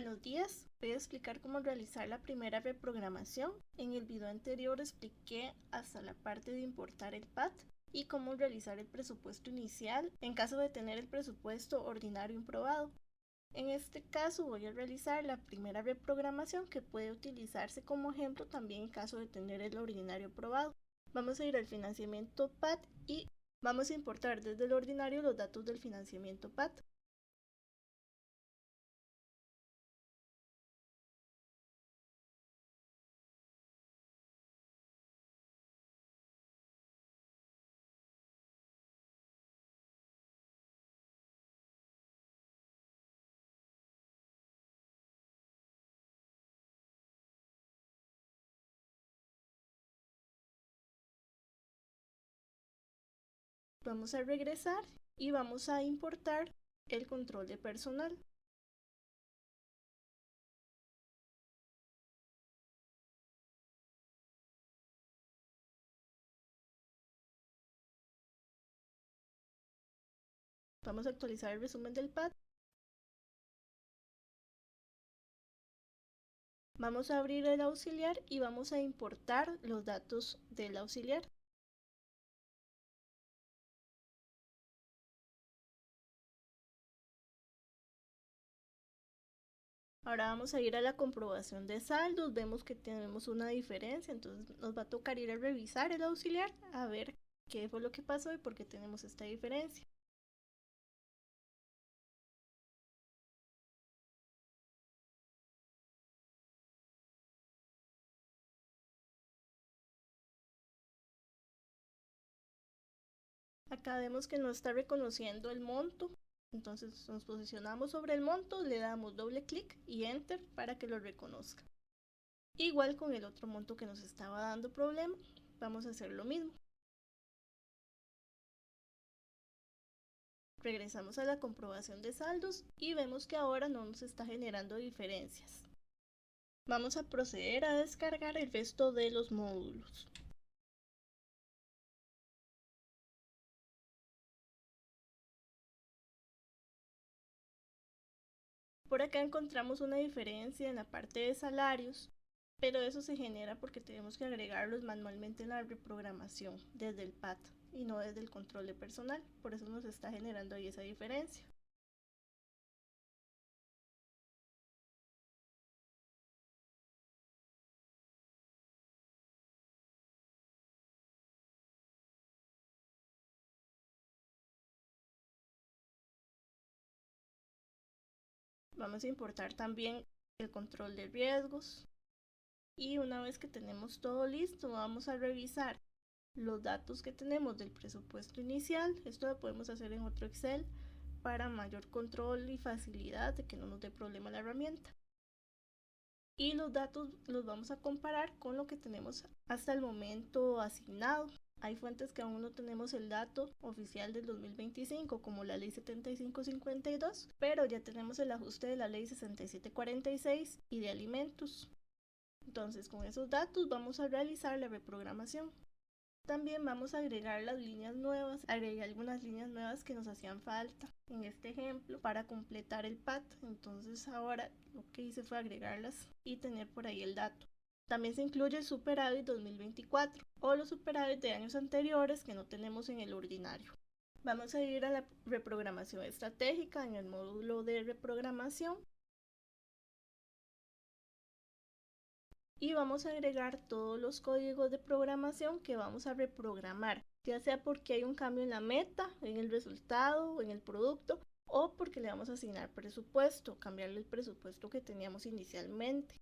Buenos días, voy a explicar cómo realizar la primera reprogramación. En el video anterior expliqué hasta la parte de importar el PAT y cómo realizar el presupuesto inicial en caso de tener el presupuesto ordinario improbado. En este caso voy a realizar la primera reprogramación que puede utilizarse como ejemplo también en caso de tener el ordinario aprobado. Vamos a ir al financiamiento PAT y vamos a importar desde el ordinario los datos del financiamiento PAT. Vamos a regresar y vamos a importar el control de personal. Vamos a actualizar el resumen del PAT. Vamos a abrir el auxiliar y vamos a importar los datos del auxiliar. Ahora vamos a ir a la comprobación de saldos, vemos que tenemos una diferencia, entonces nos va a tocar ir a revisar el auxiliar a ver qué fue lo que pasó y por qué tenemos esta diferencia. Acá vemos que no está reconociendo el monto, entonces nos posicionamos sobre el monto, le damos doble clic y enter para que lo reconozca. Igual con el otro monto que nos estaba dando problema, vamos a hacer lo mismo. Regresamos a la comprobación de saldos y vemos que ahora no nos está generando diferencias. Vamos a proceder a descargar el resto de los módulos. Por acá encontramos una diferencia en la parte de salarios, pero eso se genera porque tenemos que agregarlos manualmente en la reprogramación desde el PAT y no desde el control de personal, por eso nos está generando ahí esa diferencia. Vamos a importar también el control de riesgos y una vez que tenemos todo listo vamos a revisar los datos que tenemos del presupuesto inicial. Esto lo podemos hacer en otro Excel para mayor control y facilidad de que no nos dé problema la herramienta. Y los datos los vamos a comparar con lo que tenemos hasta el momento asignado. Hay fuentes que aún no tenemos el dato oficial del 2025 como la ley 7552, pero ya tenemos el ajuste de la ley 6746 y de alimentos. Entonces con esos datos vamos a realizar la reprogramación. También vamos a agregar las líneas nuevas, agregué algunas líneas nuevas que nos hacían falta en este ejemplo para completar el PAT, entonces ahora lo que hice fue agregarlas y tener por ahí el dato. También se incluye el superávit 2024 o los superávit de años anteriores que no tenemos en el ordinario. Vamos a ir a la reprogramación estratégica en el módulo de reprogramación y vamos a agregar todos los códigos de programación que vamos a reprogramar, ya sea porque hay un cambio en la meta, en el resultado, en el producto, o porque le vamos a asignar presupuesto, cambiarle el presupuesto que teníamos inicialmente.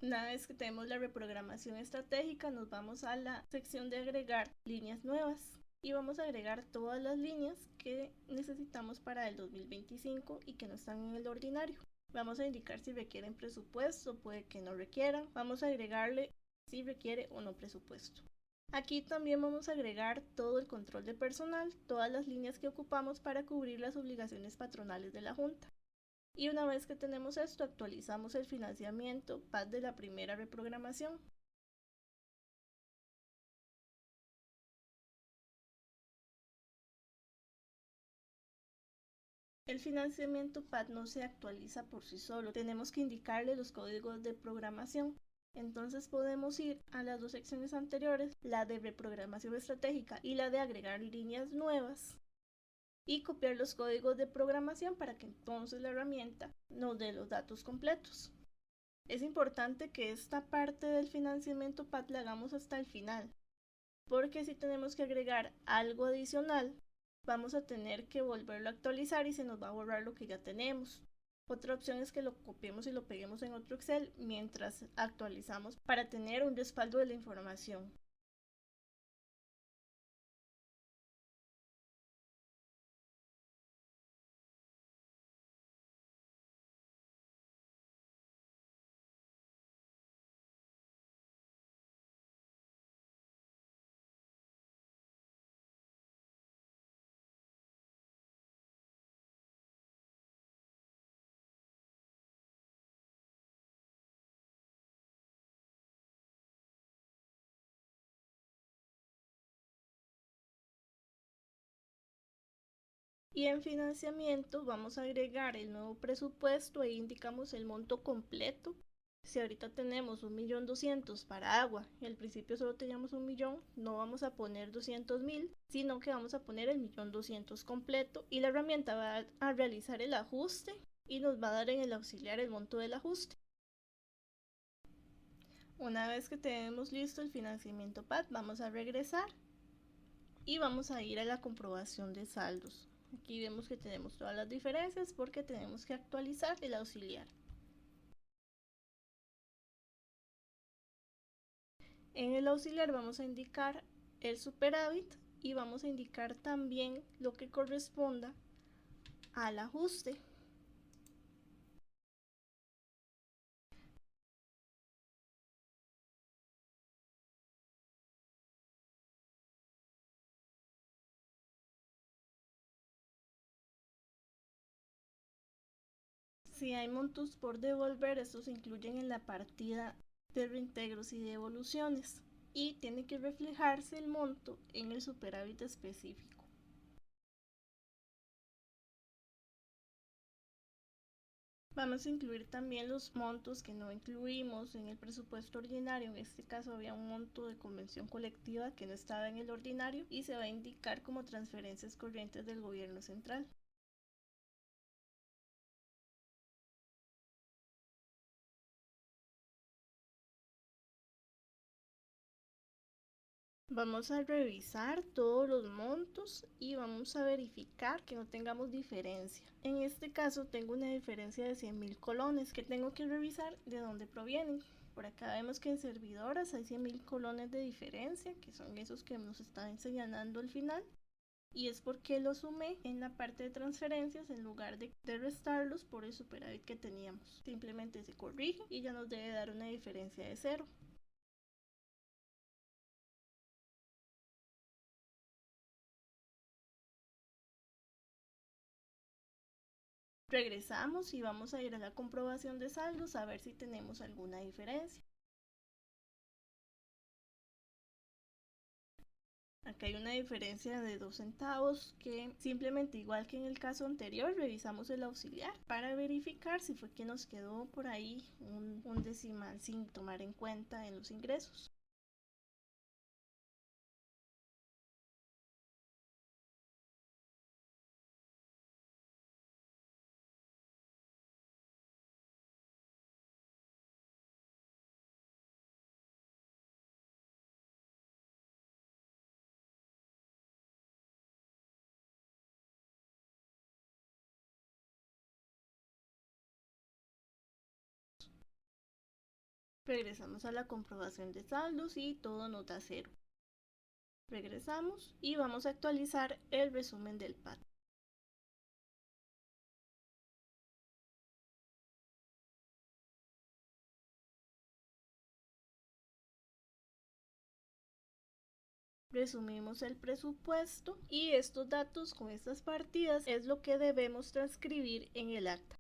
Una vez que tenemos la reprogramación estratégica, nos vamos a la sección de agregar líneas nuevas y vamos a agregar todas las líneas que necesitamos para el 2025 y que no están en el ordinario. Vamos a indicar si requieren presupuesto, puede que no requieran. Vamos a agregarle si requiere o no presupuesto. Aquí también vamos a agregar todo el control de personal, todas las líneas que ocupamos para cubrir las obligaciones patronales de la Junta. Y una vez que tenemos esto, actualizamos el financiamiento PAT de la primera reprogramación. El financiamiento PAT no se actualiza por sí solo, tenemos que indicarle los códigos de programación. Entonces podemos ir a las dos secciones anteriores, la de reprogramación estratégica y la de agregar líneas nuevas, y copiar los códigos de programación para que entonces la herramienta nos dé los datos completos. Es importante que esta parte del financiamiento PAT la hagamos hasta el final, porque si tenemos que agregar algo adicional, vamos a tener que volverlo a actualizar y se nos va a borrar lo que ya tenemos. Otra opción es que lo copiemos y lo peguemos en otro Excel mientras actualizamos para tener un respaldo de la información. Y en financiamiento vamos a agregar el nuevo presupuesto e indicamos el monto completo. Si ahorita tenemos 1.200.000 para agua y al principio solo teníamos 1.000.000, no vamos a poner 200.000, sino que vamos a poner el 1.200.000 completo y la herramienta va a realizar el ajuste y nos va a dar en el auxiliar el monto del ajuste. Una vez que tenemos listo el financiamiento PAT, vamos a regresar y vamos a ir a la comprobación de saldos. Aquí vemos que tenemos todas las diferencias porque tenemos que actualizar el auxiliar. En el auxiliar vamos a indicar el superávit y vamos a indicar también lo que corresponda al ajuste. Si hay montos por devolver, estos se incluyen en la partida de reintegros y devoluciones y tiene que reflejarse el monto en el superávit específico. Vamos a incluir también los montos que no incluimos en el presupuesto ordinario. En este caso había un monto de convención colectiva que no estaba en el ordinario y se va a indicar como transferencias corrientes del gobierno central. Vamos a revisar todos los montos y vamos a verificar que no tengamos diferencia. En este caso tengo una diferencia de 100.000 colones que tengo que revisar de dónde provienen. Por acá vemos que en servidoras hay 100.000 colones de diferencia, que son esos que nos está señalando al final. Y es porque lo sumé en la parte de transferencias en lugar de restarlos por el superávit que teníamos. Simplemente se corrige y ya nos debe dar una diferencia de 0. Regresamos y vamos a ir a la comprobación de saldos a ver si tenemos alguna diferencia. Acá hay una diferencia de 2 centavos que simplemente igual que en el caso anterior revisamos el auxiliar para verificar si fue que nos quedó por ahí un decimal sin tomar en cuenta en los ingresos. Regresamos a la comprobación de saldos y todo nos da 0. Regresamos y vamos a actualizar el resumen del PAT. Resumimos el presupuesto y estos datos con estas partidas es lo que debemos transcribir en el acta.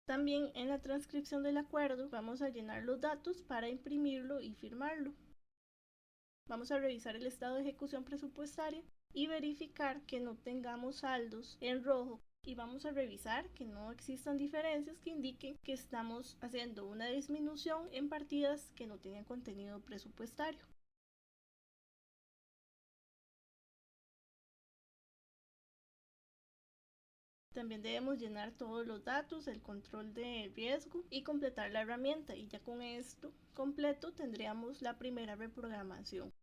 También en la transcripción del acuerdo vamos a llenar los datos para imprimirlo y firmarlo. Vamos a revisar el estado de ejecución presupuestaria y verificar que no tengamos saldos en rojo y vamos a revisar que no existan diferencias que indiquen que estamos haciendo una disminución en partidas que no tienen contenido presupuestario. También debemos llenar todos los datos, el control de riesgo y completar la herramienta, y ya con esto completo tendríamos la primera reprogramación.